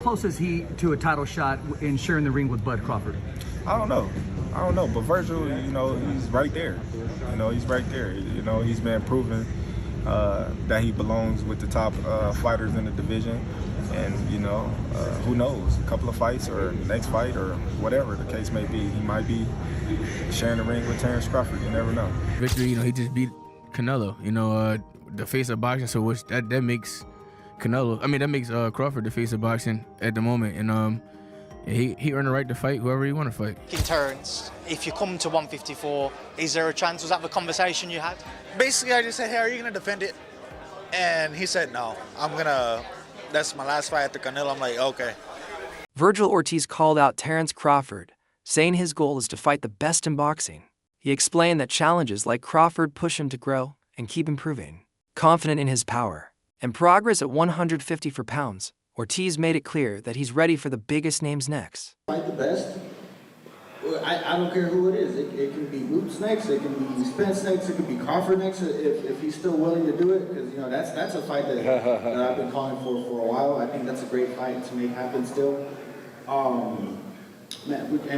close is he to a title shot in sharing the ring with Bud Crawford? I don't know. But Vergil, he's right there. He's right there. He's been proven that he belongs with the top fighters in the division. And, who knows, a couple of fights or next fight or whatever the case may be, he might be sharing the ring with Terence Crawford. You never know. Victory, he just beat Canelo, the face of boxing, so that makes Canelo, that makes Crawford the face of boxing at the moment. And he earned the right to fight whoever he want to fight. In Terence, if you come to 154, is there a chance? Was that the conversation you had? Basically, I just said, hey, are you going to defend it? And he said, no, that's my last fight at the Canelo. I'm like, okay. Vergil Ortiz called out Terence Crawford, saying his goal is to fight the best in boxing. He explained that challenges like Crawford push him to grow and keep improving. Confident in his power and progress at 154 pounds, Ortiz made it clear that he's ready for the biggest names next. Fight the best. I don't care who it is. It can be Boots next, it can be Spence next, it can be Crawford next, if he's still willing to do it. Because that's a fight that I've been calling for a while. I think that's a great fight to make happen still. And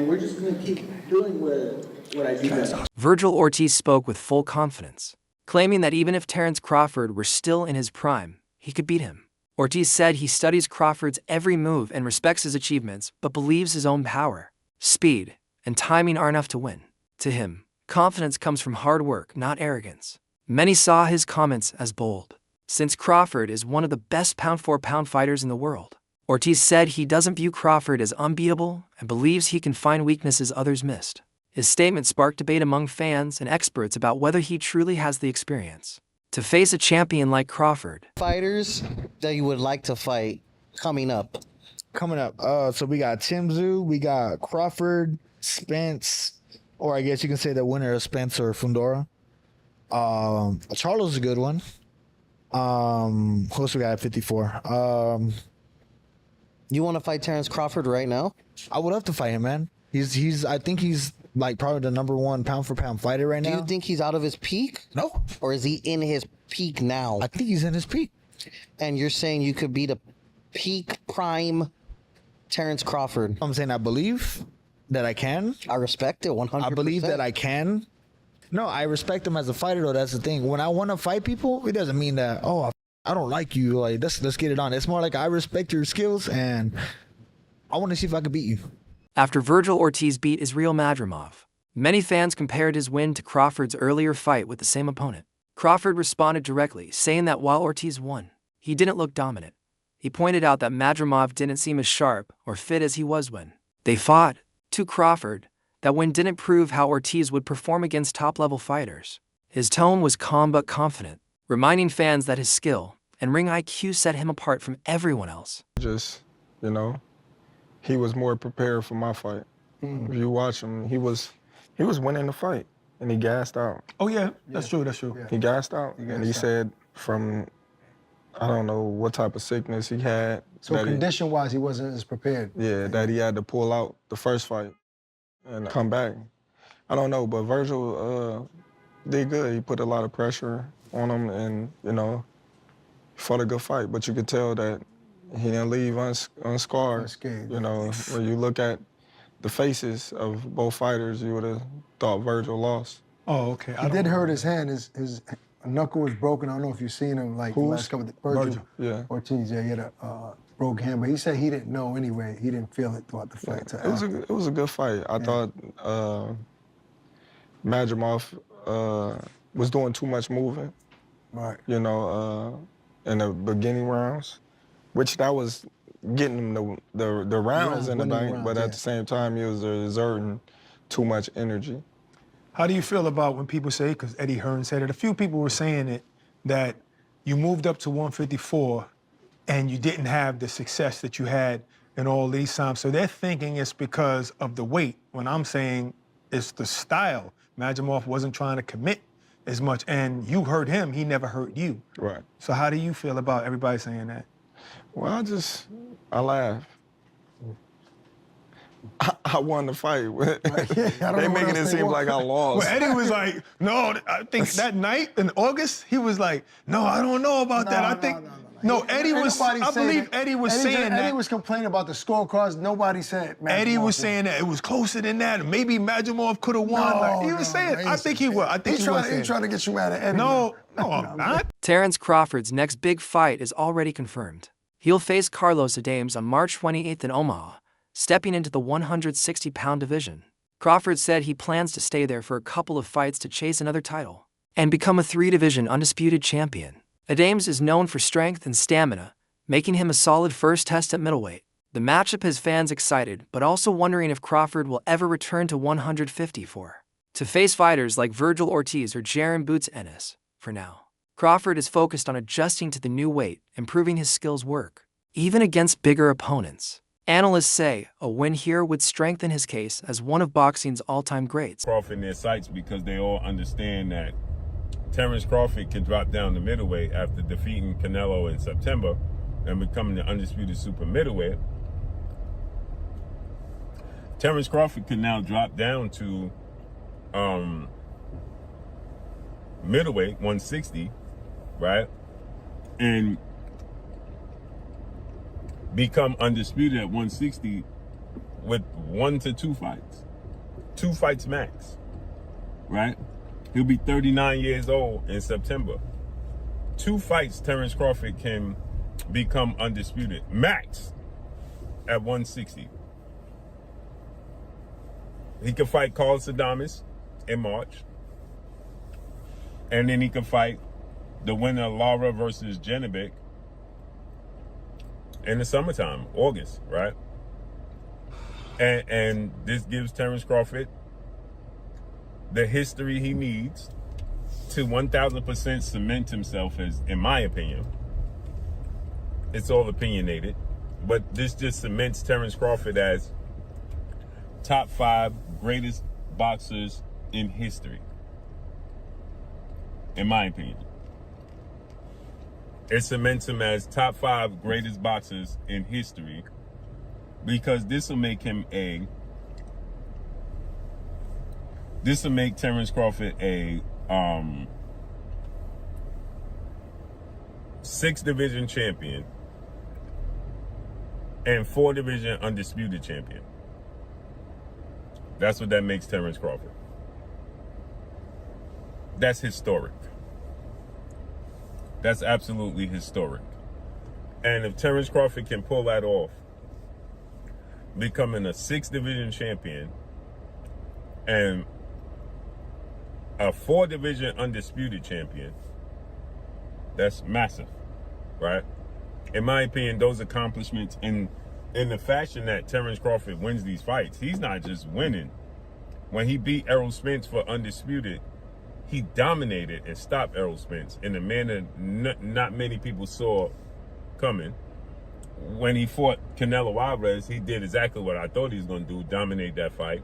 we're just gonna keep doing what I do best. Vergil Ortiz spoke with full confidence, claiming that even if Terence Crawford were still in his prime, he could beat him. Ortiz said he studies Crawford's every move and respects his achievements, but believes his own power, speed, and timing are enough to win. To him, confidence comes from hard work, not arrogance. Many saw his comments as bold, since Crawford is one of the best pound-for-pound fighters in the world. Ortiz said he doesn't view Crawford as unbeatable and believes he can find weaknesses others missed. His statement sparked debate among fans and experts about whether he truly has the experience to face a champion like Crawford. Fighters that you would like to fight coming up? So we got Tim Tszyu, we got Crawford, Spence, or I guess you can say the winner of Spence or Fundora. Charlo's a good one. Who else we got at 54? You want to fight Terence Crawford right now? I would love to fight him, man. I think he's like probably the #1 pound-for-pound fighter right now. Do you think he's out of his peak? No. Or is he in his peak now? I think he's in his peak. And you're saying you could beat a peak prime Terence Crawford? I'm saying I believe that I can. I respect it 100%. I believe that I can. No, I respect him as a fighter, though. That's the thing. When I want to fight people, it doesn't mean that, I don't like you. Like, let's get it on. It's more like I respect your skills, and I want to see if I can beat you. After Vergil Ortiz beat Israel Madrimov, many fans compared his win to Crawford's earlier fight with the same opponent. Crawford responded directly, saying that while Ortiz won, he didn't look dominant. He pointed out that Madrimov didn't seem as sharp or fit as he was when they fought. To Crawford, that win didn't prove how Ortiz would perform against top-level fighters. His tone was calm but confident, reminding fans that his skill and ring IQ set him apart from everyone else. Just, he was more prepared for my fight. If you watch him, he was winning the fight, and he gassed out. Oh, yeah, that's true. Yeah. He gassed out, and he said from, I don't know what type of sickness he had. So condition-wise, he wasn't as prepared. Yeah, that he had to pull out the first fight and come back. I don't know, but Vergil did good. He put a lot of pressure on him, and, fought a good fight. But you could tell that he didn't leave unscarred. Unscathed. When you look at the faces of both fighters, you would have thought Vergil lost. Oh, okay. He did hurt his hand. His knuckle was broken. I don't know if you've seen him the last couple of Vergil. Yeah. Ortiz, yeah, he had a broke hand, but he said he didn't know anyway. He didn't feel it throughout the fight. It was a good fight. I thought Madrimov was doing too much moving. Right. In the beginning rounds, which that was getting him the rounds in the bank, but at the same time, he was exerting too much energy. How do you feel about when people say, because Eddie Hearn said it, a few people were saying it, that you moved up to 154 and you didn't have the success that you had in all these times. So they're thinking it's because of the weight, when I'm saying it's the style. Madrimov wasn't trying to commit as much, and you hurt him, he never hurt you. Right. So how do you feel about everybody saying that? Well, I laugh. I won the fight. They making it seem like I lost. Well, Eddie was like, no, I think that night in August, he was like, no, I don't know about that. I think No, Eddie was. I believe Eddie was saying that. Eddie was complaining about the scorecards. Nobody said. Eddie was saying that it was closer than that. Maybe Majimov could have won. He was saying. I think he was. I think he was. He's trying to get you mad at Eddie. No, I'm not. Terence Crawford's next big fight is already confirmed. He'll face Carlos Adames on March 28th in Omaha, stepping into the 160-pound division. Crawford said he plans to stay there for a couple of fights to chase another title and become a 3-division undisputed champion. Adames is known for strength and stamina, making him a solid first test at middleweight. The matchup has fans excited, but also wondering if Crawford will ever return to 154 to face fighters like Vergil Ortiz or Jaron Boots Ennis. For now, Crawford is focused on adjusting to the new weight and proving his skills work, even against bigger opponents. Analysts say a win here would strengthen his case as one of boxing's all-time greats. Crawford in their sights because they all understand that Terence Crawford can drop down to middleweight after defeating Canelo in September and becoming the undisputed super middleweight. Terence Crawford can now drop down to middleweight, 160, right? And become undisputed at 160 with 1 to 2 fights. 2 fights max, right? He'll be 39 years old in September. 2 fights, Terence Crawford can become undisputed, max at 160. He can fight Carlos Adames in March. And then he can fight the winner of Lara versus Janovic in the summertime, August, right? And this gives Terence Crawford the history he needs to 1,000% cement himself as, in my opinion, it's all opinionated, but this just cements Terence Crawford as top 5 greatest boxers in history, in my opinion. It cements him as top 5 greatest boxers in history because this will make Terence Crawford a 6-division champion and 4-division undisputed champion. That's what that makes Terence Crawford. That's historic. That's absolutely historic. And if Terence Crawford can pull that off, becoming a 6-division champion and a 4-division undisputed champion, that's massive, right? In my opinion, those accomplishments in the fashion that Terence Crawford wins these fights, he's not just winning. When he beat Errol Spence for undisputed, he dominated and stopped Errol Spence in a manner not many people saw coming. When he fought Canelo Alvarez, he did exactly what I thought he was going to do, dominate that fight.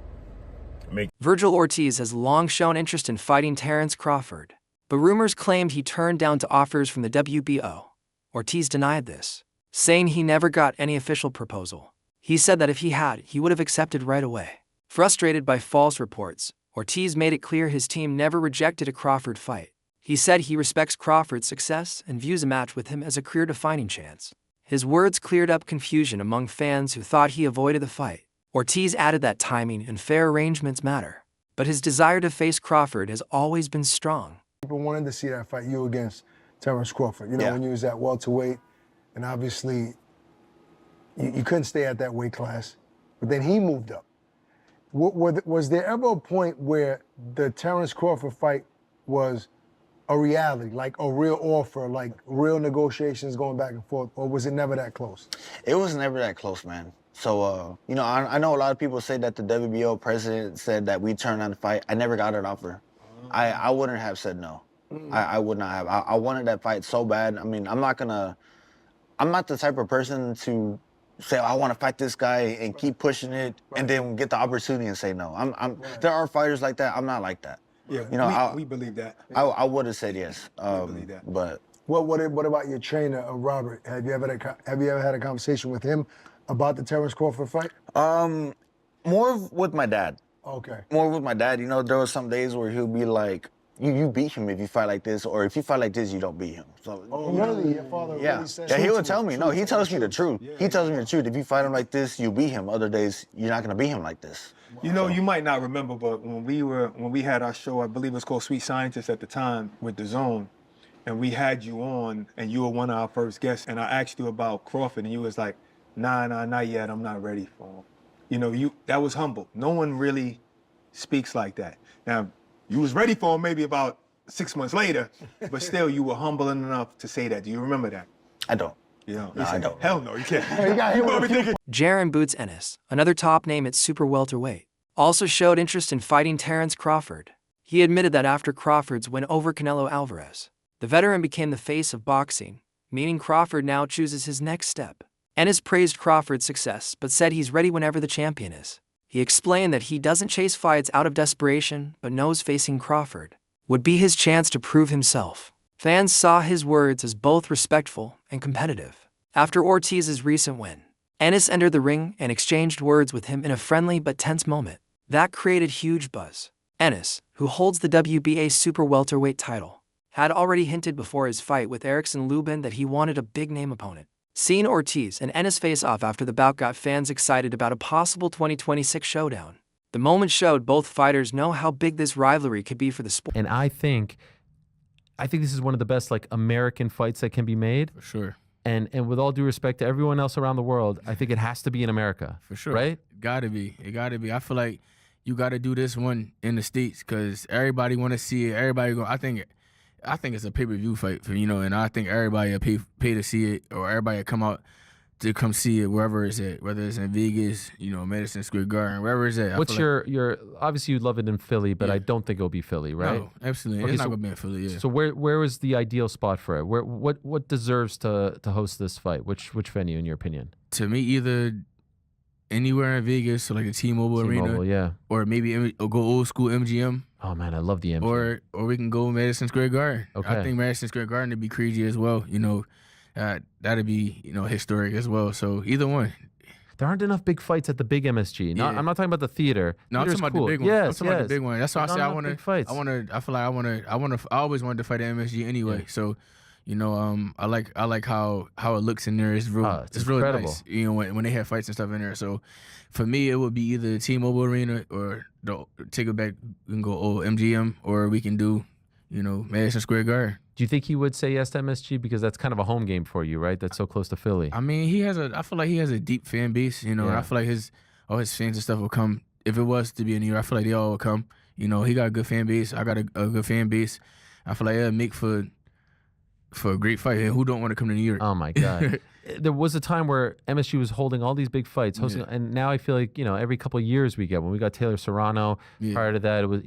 Vergil Ortiz has long shown interest in fighting Terence Crawford, but rumors claimed he turned down to offers from the WBO. Ortiz denied this, saying he never got any official proposal. He said that if he had, he would have accepted right away. Frustrated by false reports, Ortiz made it clear his team never rejected a Crawford fight. He said he respects Crawford's success and views a match with him as a career-defining chance. His words cleared up confusion among fans who thought he avoided the fight. Ortiz added that timing and fair arrangements matter, but his desire to face Crawford has always been strong. People wanted to see that fight, you against Terence Crawford. You know, when you was at welterweight, and obviously you couldn't stay at that weight class, but then he moved up. Was there ever a point where the Terence Crawford fight was a reality, like a real offer, like real negotiations going back and forth, or was it never that close? It was never that close, man. So, you know, I know a lot of people say that the WBO president said that we turned on the fight. I never got an offer. I wouldn't have said no. I would not have. I wanted that fight so bad. I mean, I'm not the type of person to say, I want to fight this guy and keep pushing it and then get the opportunity and say no. There are fighters like that. I'm not like that. Yeah, you know, we believe that. I would have said yes. We believe that. But what about your trainer, Robert? Have you ever had a conversation with him about the Terence Crawford fight? More with my dad. Okay. More with my dad. You know, there were some days where he'll be like, you beat him if you fight like this, or if you fight like this, you don't beat him. So Really? Your father really said yeah, he truth would to tell it, me. No, truth he to tells it, me the truth. truth. He tells me the truth. If you fight him like this, you beat him. Other days, you're not gonna beat him like this. You know, you might not remember, but when we had our show, I believe it was called Sweet Scientist at the time with The Zone, and we had you on, and you were one of our first guests, and I asked you about Crawford, and you was like, nah, not yet. I'm not ready for him. You know, that was humble. No one really speaks like that. Now, you was ready for him maybe about 6 months later, but still, you were humble enough to say that. Do you remember that? I don't. You know, No, I don't. Hell no, you can't. You got hit with a few Jaron Boots Ennis, another top name at super welterweight, also showed interest in fighting Terence Crawford. He admitted that after Crawford's win over Canelo Alvarez, the veteran became the face of boxing, meaning Crawford now chooses his next step. Ennis praised Crawford's success, but said he's ready whenever the champion is. He explained that he doesn't chase fights out of desperation, but knows facing Crawford would be his chance to prove himself. Fans saw his words as both respectful and competitive. After Ortiz's recent win, Ennis entered the ring and exchanged words with him in a friendly but tense moment. That created huge buzz. Ennis, who holds the WBA super welterweight title, had already hinted before his fight with Erickson Lubin that he wanted a big-name opponent. Seeing Ortiz and Ennis face off after the bout got fans excited about a possible 2026 showdown. The moment showed both fighters know how big this rivalry could be for the sport. And I think this is one of the best like American fights that can be made. For sure. And with all due respect to everyone else around the world, I think it has to be in America. For sure. Right? Gotta be. It gotta be. I feel like you gotta do this one in the States because everybody wanna see it. Everybody go. I think it's a pay-per-view fight for, and I think everybody will pay to see it, or everybody will come out to come see it wherever it's at, whether it's in Vegas, Madison Square Garden, wherever it's at. What's your obviously you'd love it in Philly, but I don't think it'll be Philly, right? No, absolutely. Okay, It's not gonna be in Philly. Yeah. So where is the ideal spot for it? What deserves to host this fight? Which venue in your opinion? To me, either anywhere in Vegas, so like the T-Mobile Arena, yeah, or maybe go old school MGM. Oh man, I love the MGM. Or we can go Madison Square Garden. Okay. I think Madison Square Garden would be crazy as well. That'd be historic as well. So either one. There aren't enough big fights at the big MSG. No, Yeah. I'm not talking about the theater. No, I'm Theater's talking about cool. the big one. Yes, I'm talking about the big one. That's why I Not say I enough want big fights. I feel like I always wanted to fight at MSG anyway. Yeah. So, I like how it looks in there. It's real. It's real incredible. nice. When they have fights and stuff in there. So, for me, it would be either the T-Mobile Arena or take it back. We can go old MGM, or we can do, Madison Square Garden. Do you think he would say yes to MSG because that's kind of a home game for you, right? That's so close to Philly. I mean, I feel like he has a deep fan base, and I feel like all his fans and stuff will come. If it was to be in New York, I feel like they all will come. He got a good fan base. I got a good fan base. I feel like it'll make for a great fight. And who don't want to come to New York? Oh my God. There was a time where MSG was holding all these big fights, hosting, and now I feel like, every couple of years we get, when we got Taylor Serrano, prior to that, it was,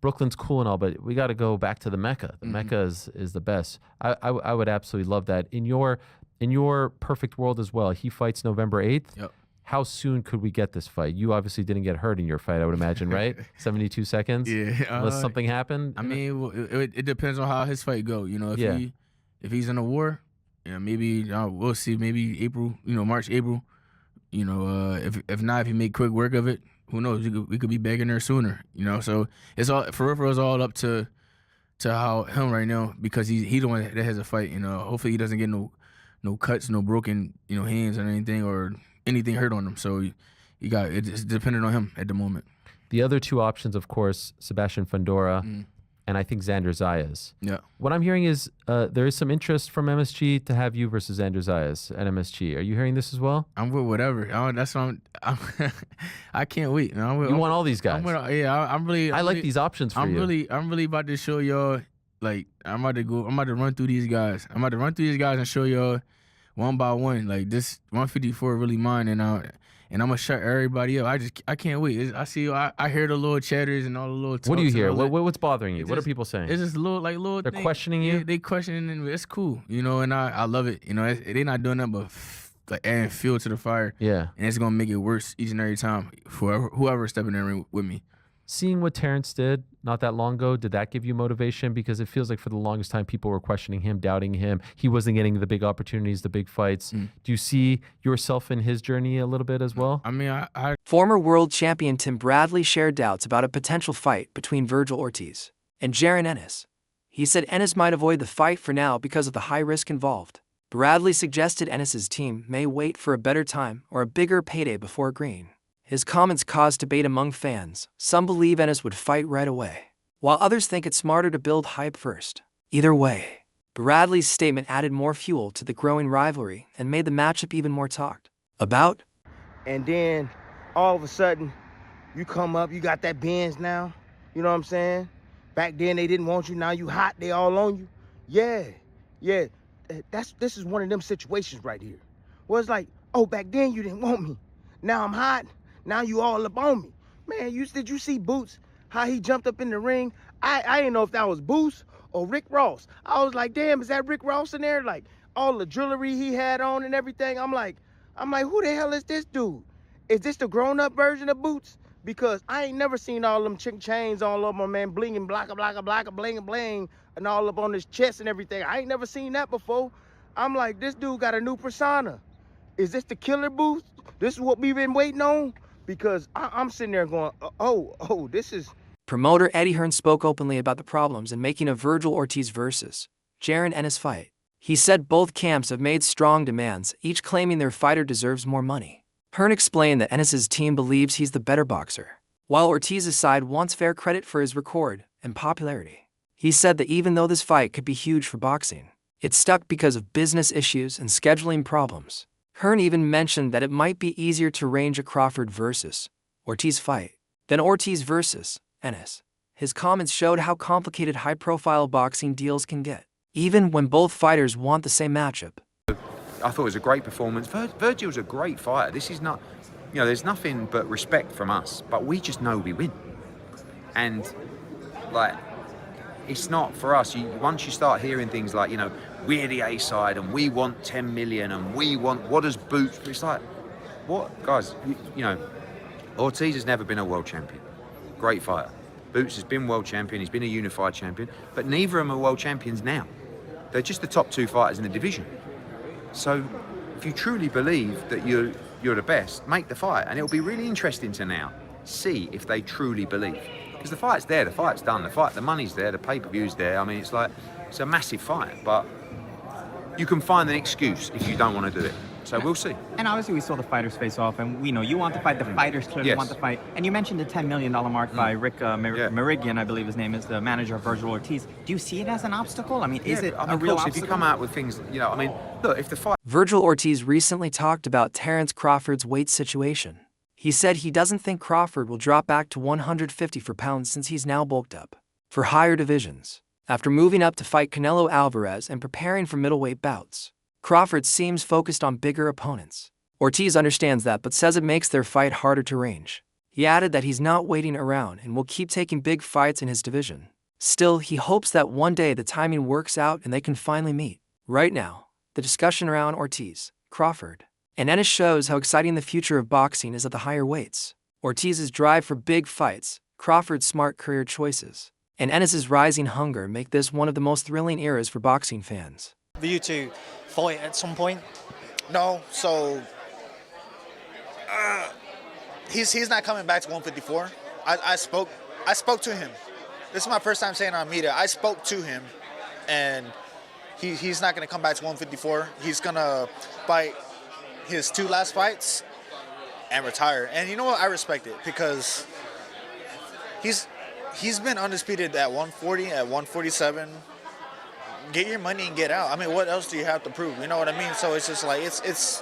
Brooklyn's cool and all, but we got to go back to the Mecca. The Mecca is the best. I would absolutely love that. In your perfect world as well, he fights November 8th. Yep. How soon could we get this fight? You obviously didn't get hurt in your fight, I would imagine, right? 72 seconds? Yeah. Unless something happened? I mean, it depends on how his fight go. If he's in a war, maybe we'll see. Maybe April, March, April. If not, if he make quick work of it, who knows? We could be back in there sooner. So it's all for real. It's all up to how him right now, because he the one that has a fight. Hopefully he doesn't get no cuts, no broken hands or anything, or anything hurt on him. So it's dependent on him at the moment. The other two options, of course, Sebastian Fundora and I think Xander Zayas. Yeah. What I'm hearing is there is some interest from MSG to have you versus Xander Zayas at MSG. Are you hearing this as well? I'm with whatever. That's what I can't wait. You want all these guys? I'm really. I like these options for you. I'm really about to show y'all. Like I'm about to run through these guys. I'm about to run through these guys and show y'all one by one. Like this 154 really mine, and I'm gonna shut everybody up. I can't wait. I hear the little chatters and all the little talks. What do you hear? What's bothering you? What are people saying? It's just little They're things. questioning you. Yeah, they questioning, and it's cool, and I love it. They're not doing that, but like adding fuel to the fire. Yeah, and it's gonna make it worse each and every time for whoever's stepping in the ring with me. Seeing what Terence did not that long ago, did that give you motivation? Because it feels like for the longest time, people were questioning him, doubting him. He wasn't getting the big opportunities, the big fights. Do you see yourself in his journey a little bit as well? I mean, Former world champion Tim Bradley shared doubts about a potential fight between Vergil Ortiz and Jaron Ennis. He said Ennis might avoid the fight for now because of the high risk involved. Bradley suggested Ennis's team may wait for a better time or a bigger payday before agreeing. His comments caused debate among fans. Some believe Ennis would fight right away, while others think it's smarter to build hype first. Either way, Bradley's statement added more fuel to the growing rivalry and made the matchup even more talked about. And then, all of a sudden, you come up, you got that Benz now, you know what I'm saying? Back then, they didn't want you, now you hot, they all on you. Yeah. This is one of them situations right here. Where it's like, oh, back then you didn't want me. Now I'm hot, now you all up on me. Man, did you see Boots, how he jumped up in the ring? I didn't know if that was Boots or Rick Ross. I was like, damn, is that Rick Ross in there? Like, all the jewelry he had on and everything. I'm like, who the hell is this dude? Is this the grown-up version of Boots? Because I ain't never seen all them chick chains all over my man, blinging, blacka, bling, and all up on his chest and everything. I ain't never seen that before. I'm like, this dude got a new persona. Is this the killer Boots? This is what we've been waiting on? Because I'm sitting there going, oh, this is... Promoter Eddie Hearn spoke openly about the problems in making a Vergil Ortiz versus Jaron Ennis fight. He said both camps have made strong demands, each claiming their fighter deserves more money. Hearn explained that Ennis's team believes he's the better boxer, while Ortiz's side wants fair credit for his record and popularity. He said that even though this fight could be huge for boxing, it stuck because of business issues and scheduling problems. Hearn even mentioned that it might be easier to arrange a Crawford versus Ortiz fight than Ortiz versus Ennis. His comments showed how complicated high-profile boxing deals can get, even when both fighters want the same matchup. I thought it was a great performance. Vergil's a great fighter. This is not, there's nothing but respect from us, but we just know we win. And, like, it's not for us. Once you start hearing things like, we're the A side and we want 10 million and we want, what does Boots, it's like, what? Guys, Ortiz has never been a world champion. Great fighter. Boots has been world champion, he's been a unified champion, but neither of them are world champions now. They're just the top two fighters in the division. So if you truly believe that you're the best, make the fight. And it'll be really interesting to now see if they truly believe. Because the fight's there, the fight's done, the money's there, the pay-per-view's there. I mean, it's a massive fight, but you can find an excuse if you don't want to do it. So we'll see. And obviously we saw the fighters face off, and we know you want the fight, the fighters clearly want the fight. And you mentioned the $10 million mark by Rick Merigian, I believe his name is, the manager of Vergil Ortiz. Do you see it as an obstacle? I mean, is it a real obstacle? If you come out with things, look, if the fight... Vergil Ortiz recently talked about Terence Crawford's weight situation. He said he doesn't think Crawford will drop back to 154 pounds since he's now bulked up for higher divisions. After moving up to fight Canelo Alvarez and preparing for middleweight bouts, Crawford seems focused on bigger opponents. Ortiz understands that but says it makes their fight harder to range. He added that he's not waiting around and will keep taking big fights in his division. Still, he hopes that one day the timing works out and they can finally meet. Right now, the discussion around Ortiz, Crawford, and Ennis shows how exciting the future of boxing is at the higher weights. Ortiz's drive for big fights, Crawford's smart career choices, and Ennis's rising hunger make this one of the most thrilling eras for boxing fans. For you to fight at some point? No, so he's not coming back to 154. I spoke to him. This is my first time saying it on media. I spoke to him, and he's not going to come back to 154. He's going to fight his two last fights and retire. And you know what? I respect it because he's been undisputed at 140, at 147. Get your money and get out. I mean, what else do you have to prove? You know what I mean? So it's just like it's